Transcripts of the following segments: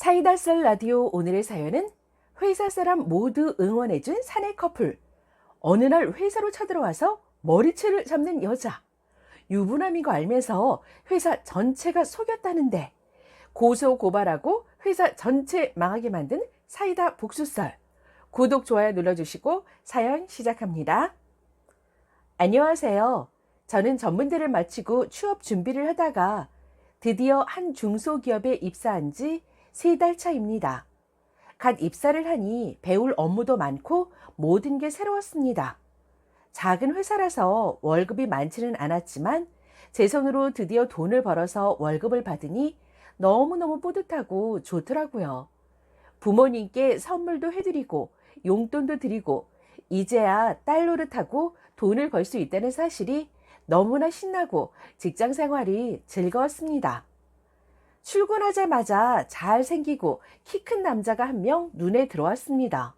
사이다썰 라디오 오늘의 사연은 회사 사람 모두 응원해준 사내 커플. 어느 날 회사로 쳐들어와서 머리채를 잡는 여자. 유부남인 거 알면서 회사 전체가 속였다는데 고소 고발하고 회사 전체 망하게 만든 사이다 복수썰. 구독, 좋아요 눌러주시고 사연 시작합니다. 안녕하세요. 저는 전문대를 마치고 취업 준비를 하다가 드디어 한 중소기업에 입사한 지 3달 차입니다. 갓 입사를 하니 배울 업무도 많고 모든 게 새로웠습니다. 작은 회사라서 월급이 많지는 않았지만 제 손으로 드디어 돈을 벌어서 월급을 받으니 너무너무 뿌듯하고 좋더라고요. 부모님께 선물도 해드리고 용돈도 드리고 이제야 딸 노릇하고 돈을 벌 수 있다는 사실이 너무나 신나고 직장 생활이 즐거웠습니다. 출근하자마자 잘생기고 키 큰 남자가 한 명 눈에 들어왔습니다.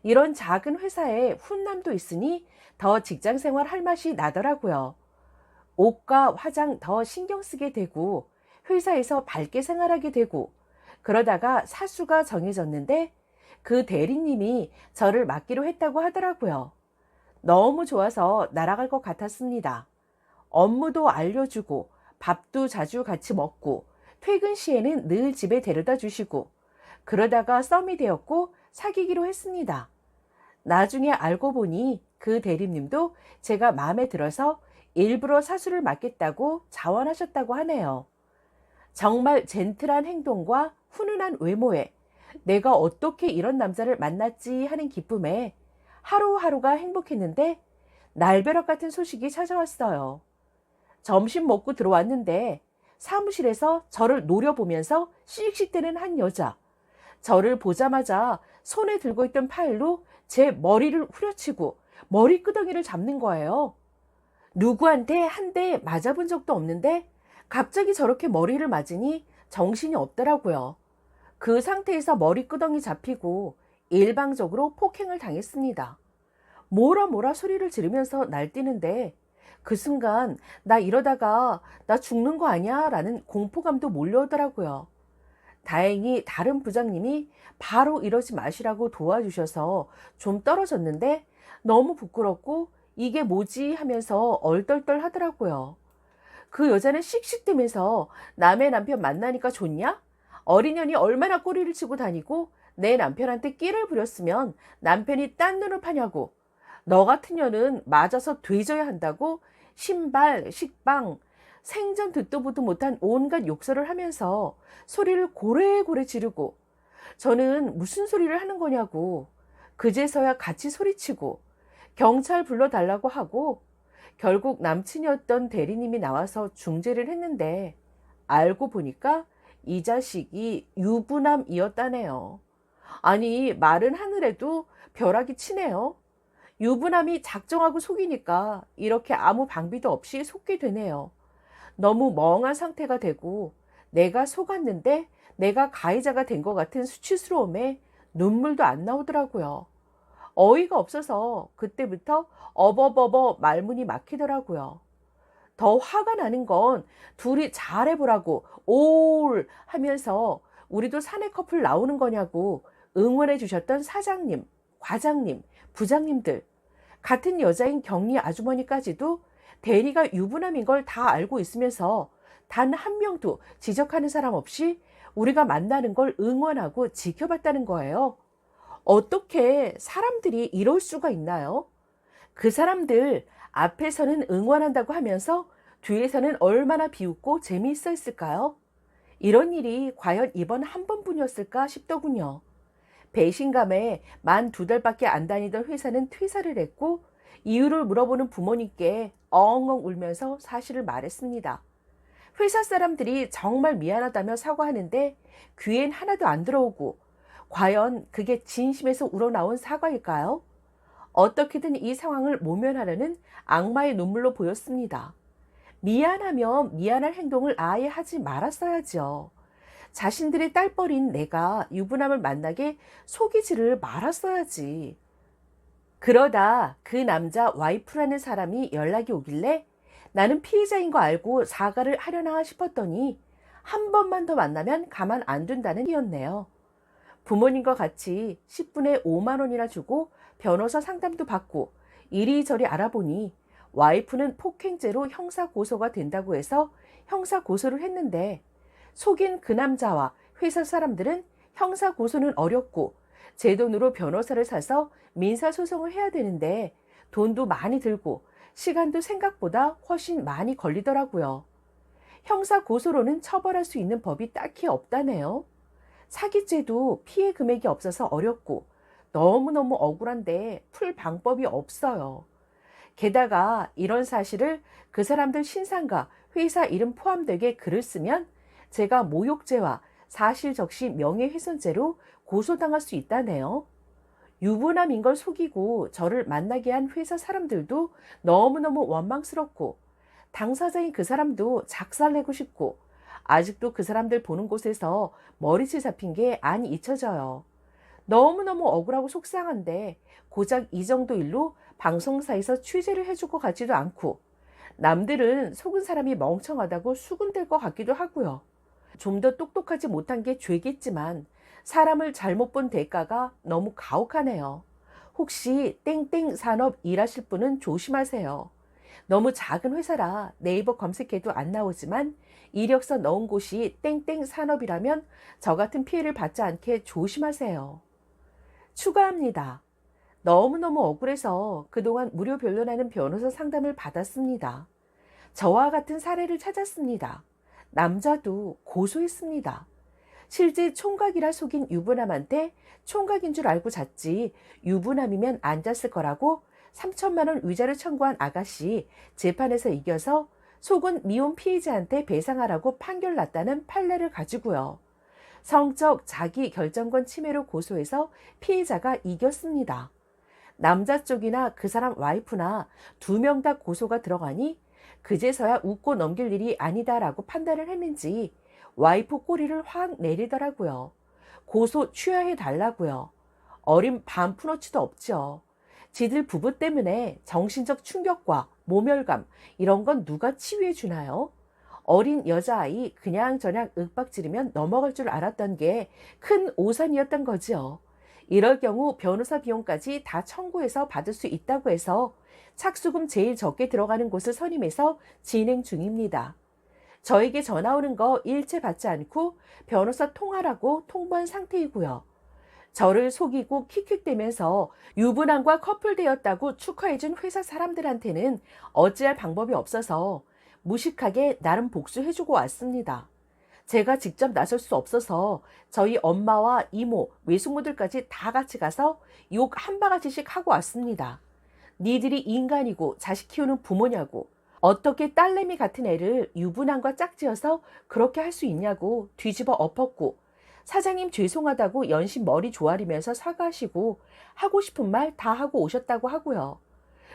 이런 작은 회사에 훈남도 있으니 더 직장 생활 할 맛이 나더라고요. 옷과 화장 더 신경 쓰게 되고 회사에서 밝게 생활하게 되고 그러다가 사수가 정해졌는데 그 대리님이 저를 맡기로 했다고 하더라고요. 너무 좋아서 날아갈 것 같았습니다. 업무도 알려주고 밥도 자주 같이 먹고 퇴근 시에는 늘 집에 데려다 주시고 그러다가 썸이 되었고 사귀기로 했습니다. 나중에 알고 보니 그 대리님도 제가 마음에 들어서 일부러 사수를 맡겠다고 자원하셨다고 하네요. 정말 젠틀한 행동과 훈훈한 외모에 내가 어떻게 이런 남자를 만났지 하는 기쁨에 하루하루가 행복했는데 날벼락 같은 소식이 찾아왔어요. 점심 먹고 들어왔는데 사무실에서 저를 노려보면서 씩씩대는 한 여자. 저를 보자마자 손에 들고 있던 파일로 제 머리를 후려치고 머리끄덩이를 잡는 거예요. 누구한테 한 대 맞아본 적도 없는데 갑자기 저렇게 머리를 맞으니 정신이 없더라고요. 그 상태에서 머리끄덩이 잡히고 일방적으로 폭행을 당했습니다. 뭐라 소리를 지르면서 날뛰는데 그 순간 나 이러다가 나 죽는 거 아니야? 라는 공포감도 몰려오더라고요. 다행히 다른 부장님이 바로 이러지 마시라고 도와주셔서 좀 떨어졌는데 너무 부끄럽고 이게 뭐지 하면서 얼떨떨 하더라고요. 그 여자는 씩씩대면서 남의 남편 만나니까 좋냐? 어린년이 얼마나 꼬리를 치고 다니고 내 남편한테 끼를 부렸으면 남편이 딴 눈을 파냐고. 너 같은 년은 맞아서 되져야 한다고 신발, 식빵, 생전 듣도 보도 못한 온갖 욕설을 하면서 소리를 고래고래 지르고 저는 무슨 소리를 하는 거냐고 그제서야 같이 소리치고 경찰 불러달라고 하고 결국 남친이었던 대리님이 나와서 중재를 했는데 알고 보니까 이 자식이 유부남이었다네요. 아니 말은 하늘에도 벼락이 치네요. 유부남이 작정하고 속이니까 이렇게 아무 방비도 없이 속게 되네요. 너무 멍한 상태가 되고 내가 속았는데 내가 가해자가 된 것 같은 수치스러움에 눈물도 안 나오더라고요. 어이가 없어서 그때부터 어버버버 말문이 막히더라고요. 더 화가 나는 건 둘이 잘해보라고 올 하면서 우리도 사내 커플 나오는 거냐고 응원해 주셨던 사장님, 과장님, 부장님들, 같은 여자인 격리 아주머니까지도 대리가 유부남인 걸 다 알고 있으면서 단 한 명도 지적하는 사람 없이 우리가 만나는 걸 응원하고 지켜봤다는 거예요. 어떻게 사람들이 이럴 수가 있나요? 그 사람들 앞에서는 응원한다고 하면서 뒤에서는 얼마나 비웃고 재미있어 했을까요? 이런 일이 과연 이번 한 번뿐이었을까 싶더군요. 배신감에 만 2달밖에 안 다니던 회사는 퇴사를 했고 이유를 물어보는 부모님께 엉엉 울면서 사실을 말했습니다. 회사 사람들이 정말 미안하다며 사과하는데 귀엔 하나도 안 들어오고 과연 그게 진심에서 우러나온 사과일까요? 어떻게든 이 상황을 모면하려는 악마의 눈물로 보였습니다. 미안하면 미안할 행동을 아예 하지 말았어야죠. 자신들의 딸뻘인 내가 유부남을 만나게 속이지를 말았어야지. 그러다 그 남자 와이프라는 사람이 연락이 오길래 나는 피해자인 거 알고 사과를 하려나 싶었더니 한 번만 더 만나면 가만 안 둔다는 티였네요. 부모님과 같이 10분에 5만 원이나 주고 변호사 상담도 받고 이리저리 알아보니 와이프는 폭행죄로 형사 고소가 된다고 해서 형사 고소를 했는데, 속인 그 남자와 회사 사람들은 형사 고소는 어렵고 제 돈으로 변호사를 사서 민사소송을 해야 되는데 돈도 많이 들고 시간도 생각보다 훨씬 많이 걸리더라고요. 형사 고소로는 처벌할 수 있는 법이 딱히 없다네요. 사기죄도 피해 금액이 없어서 어렵고 너무너무 억울한데 풀 방법이 없어요. 게다가 이런 사실을 그 사람들 신상과 회사 이름 포함되게 글을 쓰면 제가 모욕죄와 사실적시 명예훼손죄로 고소당할 수 있다네요. 유부남인 걸 속이고 저를 만나게 한 회사 사람들도 너무너무 원망스럽고, 당사자인 그 사람도 작살내고 싶고, 아직도 그 사람들 보는 곳에서 머리채 잡힌 게 안 잊혀져요. 너무너무 억울하고 속상한데 고작 이 정도 일로 방송사에서 취재를 해줄 것 같지도 않고, 남들은 속은 사람이 멍청하다고 수군될 것 같기도 하고요. 좀 더 똑똑하지 못한 게 죄겠지만 사람을 잘못 본 대가가 너무 가혹하네요. 혹시 땡땡 산업 일하실 분은 조심하세요. 너무 작은 회사라 네이버 검색해도 안 나오지만 이력서 넣은 곳이 땡땡 산업이라면 저 같은 피해를 받지 않게 조심하세요. 추가합니다. 너무너무 억울해서 그동안 무료 변론하는 변호사 상담을 받았습니다. 저와 같은 사례를 찾았습니다. 남자도 고소했습니다. 실제 총각이라 속인 유부남한테 총각인 줄 알고 잤지 유부남이면 안 잤을 거라고 3천만 원 위자료 청구한 아가씨 재판에서 이겨서 속은 미혼 피해자한테 배상하라고 판결 났다는 판례를 가지고요. 성적 자기 결정권 침해로 고소해서 피해자가 이겼습니다. 남자 쪽이나 그 사람 와이프나 두 명 다 고소가 들어가니 그제서야 웃고 넘길 일이 아니다라고 판단을 했는지 와이프 꼬리를 확 내리더라고요. 고소 취하해 달라고요. 어린 반푼어치도 없죠. 지들 부부 때문에 정신적 충격과 모멸감 이런 건 누가 치유해 주나요? 어린 여자아이 그냥저냥 윽박지르면 넘어갈 줄 알았던 게 큰 오산이었던 거지요. 이럴 경우 변호사 비용까지 다 청구해서 받을 수 있다고 해서 착수금 제일 적게 들어가는 곳을 선임해서 진행 중입니다. 저에게 전화 오는 거 일체 받지 않고 변호사 통화라고 통보한 상태이고요. 저를 속이고 킥킥대면서 유부남과 커플되었다고 축하해준 회사 사람들한테는 어찌할 방법이 없어서 무식하게 나름 복수해주고 왔습니다. 제가 직접 나설 수 없어서 저희 엄마와 이모, 외숙모들까지 다 같이 가서 욕 한 바가지씩 하고 왔습니다. 니들이 인간이고 자식 키우는 부모냐고, 어떻게 딸내미 같은 애를 유부남과 짝지어서 그렇게 할 수 있냐고 뒤집어 엎었고, 사장님 죄송하다고 연신 머리 조아리면서 사과하시고 하고 싶은 말 다 하고 오셨다고 하고요.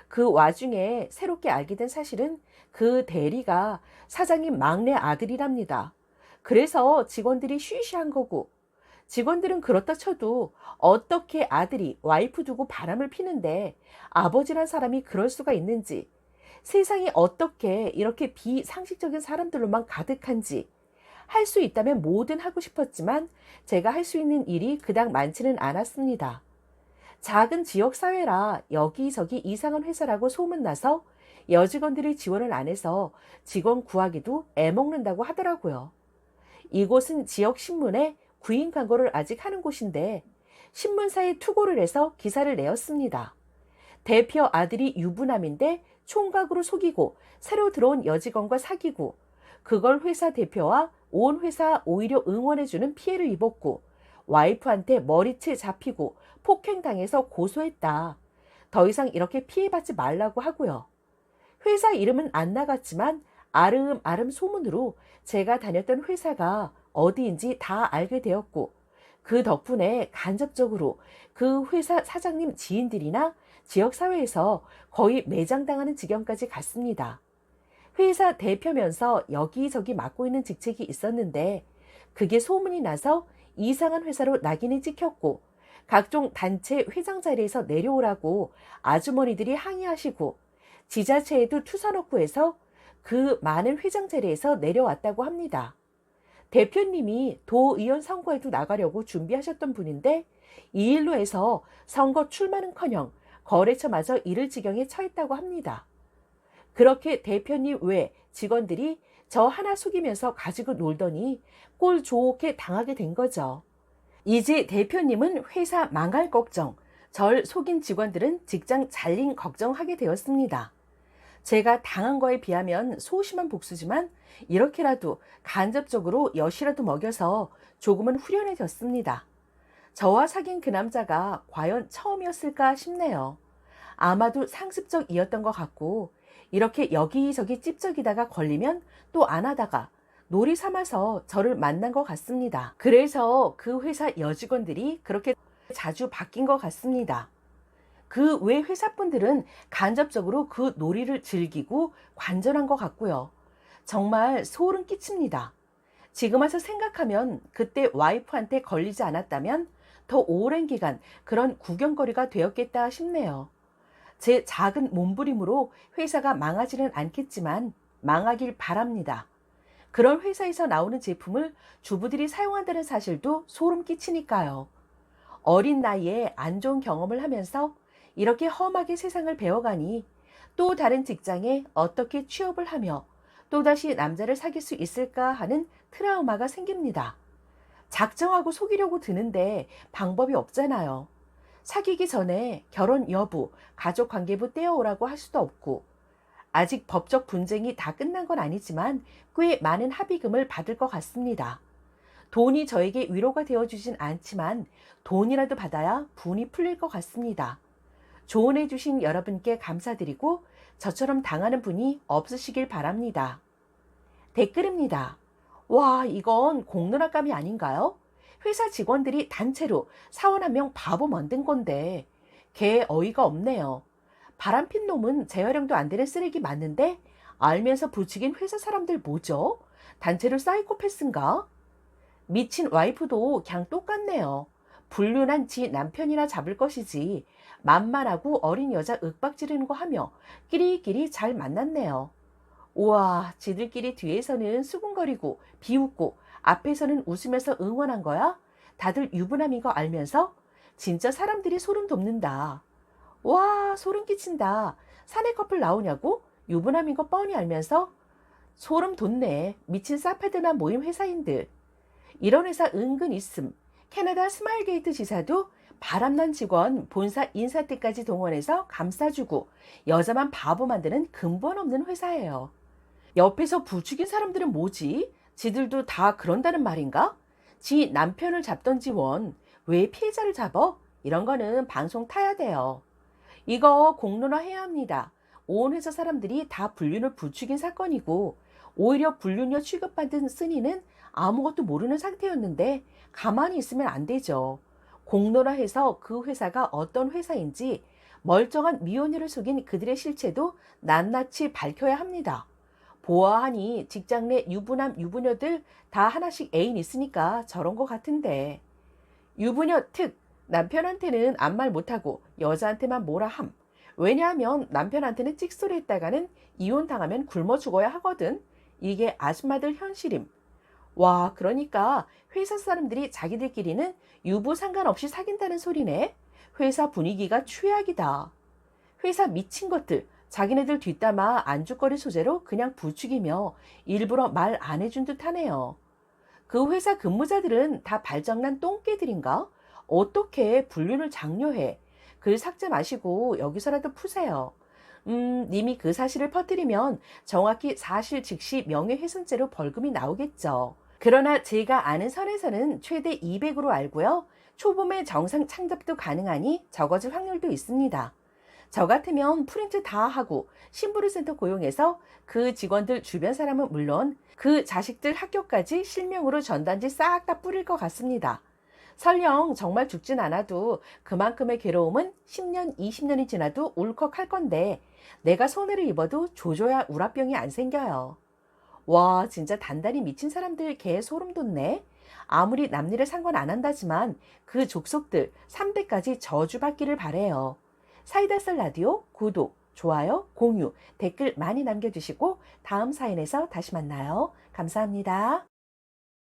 그 와중에 새롭게 알게 된 사실은 그 대리가 사장님 막내 아들이랍니다. 그래서 직원들이 쉬쉬한 거고, 직원들은 그렇다 쳐도 어떻게 아들이 와이프 두고 바람을 피는데 아버지란 사람이 그럴 수가 있는지, 세상이 어떻게 이렇게 비상식적인 사람들로만 가득한지, 할 수 있다면 뭐든 하고 싶었지만 제가 할 수 있는 일이 그닥 많지는 않았습니다. 작은 지역사회라 여기저기 이상한 회사라고 소문나서 여직원들이 지원을 안 해서 직원 구하기도 애먹는다고 하더라고요. 이곳은 지역신문에 구인 광고를 아직 하는 곳인데 신문사에 투고를 해서 기사를 내었습니다. 대표 아들이 유부남인데 총각으로 속이고 새로 들어온 여직원과 사귀고, 그걸 회사 대표와 온 회사 오히려 응원해주는 피해를 입었고, 와이프한테 머리채 잡히고 폭행당해서 고소했다. 더 이상 이렇게 피해받지 말라고 하고요. 회사 이름은 안 나갔지만 아름아름 소문으로 제가 다녔던 회사가 어디인지 다 알게 되었고, 그 덕분에 간접적으로 그 회사 사장님 지인들이나 지역사회에서 거의 매장당하는 지경까지 갔습니다. 회사 대표면서 여기저기 맡고 있는 직책이 있었는데 그게 소문이 나서 이상한 회사로 낙인이 찍혔고, 각종 단체 회장 자리에서 내려오라고 아주머니들이 항의하시고, 지자체에도 투사 넣고 해서 그 많은 회장 자리에서 내려왔다고 합니다. 대표님이 도의원 선거에도 나가려고 준비하셨던 분인데 이 일로 해서 선거 출마는커녕 거래처마저 잃을 지경에 처했다고 합니다. 그렇게 대표님 외 직원들이 저 하나 속이면서 가지고 놀더니 꼴 좋게 당하게 된 거죠. 이제 대표님은 회사 망할 걱정, 절 속인 직원들은 직장 잘림 걱정하게 되었습니다. 제가 당한 거에 비하면 소심한 복수지만 이렇게라도 간접적으로 엿이라도 먹여서 조금은 후련해졌습니다. 저와 사귄 그 남자가 과연 처음이었을까 싶네요. 아마도 상습적이었던 것 같고 이렇게 여기저기 찝쩍이다가 걸리면 또 안 하다가 놀이 삼아서 저를 만난 것 같습니다. 그래서 그 회사 여직원들이 그렇게 자주 바뀐 것 같습니다. 그 외 회사분들은 간접적으로 그 놀이를 즐기고 관전한 것 같고요. 정말 소름 끼칩니다. 지금 와서 생각하면 그때 와이프한테 걸리지 않았다면 더 오랜 기간 그런 구경거리가 되었겠다 싶네요. 제 작은 몸부림으로 회사가 망하지는 않겠지만 망하길 바랍니다. 그런 회사에서 나오는 제품을 주부들이 사용한다는 사실도 소름 끼치니까요. 어린 나이에 안 좋은 경험을 하면서 이렇게 험하게 세상을 배워가니 또 다른 직장에 어떻게 취업을 하며 또다시 남자를 사귈 수 있을까 하는 트라우마가 생깁니다. 작정하고 속이려고 드는데 방법이 없잖아요. 사귀기 전에 결혼 여부, 가족관계부 떼어오라고 할 수도 없고 아직 법적 분쟁이 다 끝난 건 아니지만 꽤 많은 합의금을 받을 것 같습니다. 돈이 저에게 위로가 되어주진 않지만 돈이라도 받아야 분이 풀릴 것 같습니다. 조언해 주신 여러분께 감사드리고 저처럼 당하는 분이 없으시길 바랍니다. 댓글입니다. 와, 이건 공론화감이 아닌가요? 회사 직원들이 단체로 사원 한 명 바보 만든 건데 걔 어이가 없네요. 바람핀 놈은 재활용도 안 되는 쓰레기 맞는데 알면서 부추긴 회사 사람들 뭐죠? 단체로 사이코패스인가? 미친 와이프도 그냥 똑같네요. 불륜한 지 남편이나 잡을 것이지 만만하고 어린 여자 윽박 지르는 거 하며 끼리끼리 잘 만났네요. 우와, 지들끼리 뒤에서는 수군거리고 비웃고 앞에서는 웃으면서 응원한 거야? 다들 유부남인 거 알면서? 진짜 사람들이 소름 돋는다. 와, 소름 끼친다. 사내 커플 나오냐고? 유부남인 거 뻔히 알면서? 소름 돋네. 미친 사페드나 모임 회사인들. 이런 회사 은근 있음. 캐나다 스마일게이트 지사도 바람난 직원 본사 인사 때까지 동원해서 감싸주고 여자만 바보 만드는 근본 없는 회사예요. 옆에서 부추긴 사람들은 뭐지? 지들도 다 그런다는 말인가? 지 남편을 잡던지 원. 왜 피해자를 잡어? 이런 거는 방송 타야 돼요. 이거 공론화해야 합니다. 온 회사 사람들이 다 불륜을 부추긴 사건이고 오히려 불륜녀 취급받은 쓴이는 아무것도 모르는 상태였는데 가만히 있으면 안 되죠. 공론화해서 그 회사가 어떤 회사인지 멀쩡한 미혼녀를 속인 그들의 실체도 낱낱이 밝혀야 합니다. 보아하니 직장 내 유부남 유부녀들 다 하나씩 애인 있으니까 저런 거 같은데. 유부녀 특 남편한테는 아무 말 못하고 여자한테만 뭐라 함. 왜냐하면 남편한테는 찍소리 했다가는 이혼당하면 굶어 죽어야 하거든. 이게 아줌마들 현실임. 와, 그러니까 회사 사람들이 자기들끼리는 유부 상관없이 사귄다는 소리네. 회사 분위기가 최악이다. 회사 미친 것들, 자기네들 뒷담화 안주거리 소재로 그냥 부추기며 일부러 말 안 해준 듯 하네요. 그 회사 근무자들은 다 발정난 똥개들인가? 어떻게 불륜을 장려해? 글 삭제 마시고 여기서라도 푸세요. 님이 그 사실을 퍼뜨리면 정확히 사실 즉시 명예훼손죄로 벌금이 나오겠죠. 그러나 제가 아는 선에서는 최대 200으로 알고요. 초봄에 정상 창접도 가능하니 적어질 확률도 있습니다. 저 같으면 프린트 다 하고 신부르센터 고용해서 그 직원들 주변 사람은 물론 그 자식들 학교까지 실명으로 전단지 싹 다 뿌릴 것 같습니다. 설령 정말 죽진 않아도 그만큼의 괴로움은 10년, 20년이 지나도 울컥할 건데 내가 손해를 입어도 조져야 우라병이 안 생겨요. 와, 진짜 단단히 미친 사람들 개 소름 돋네. 아무리 남일을 상관 안 한다지만 그 족속들 3대까지 저주받기를 바래요. 사이다썰 라디오 구독, 좋아요, 공유, 댓글 많이 남겨주시고 다음 사연에서 다시 만나요. 감사합니다.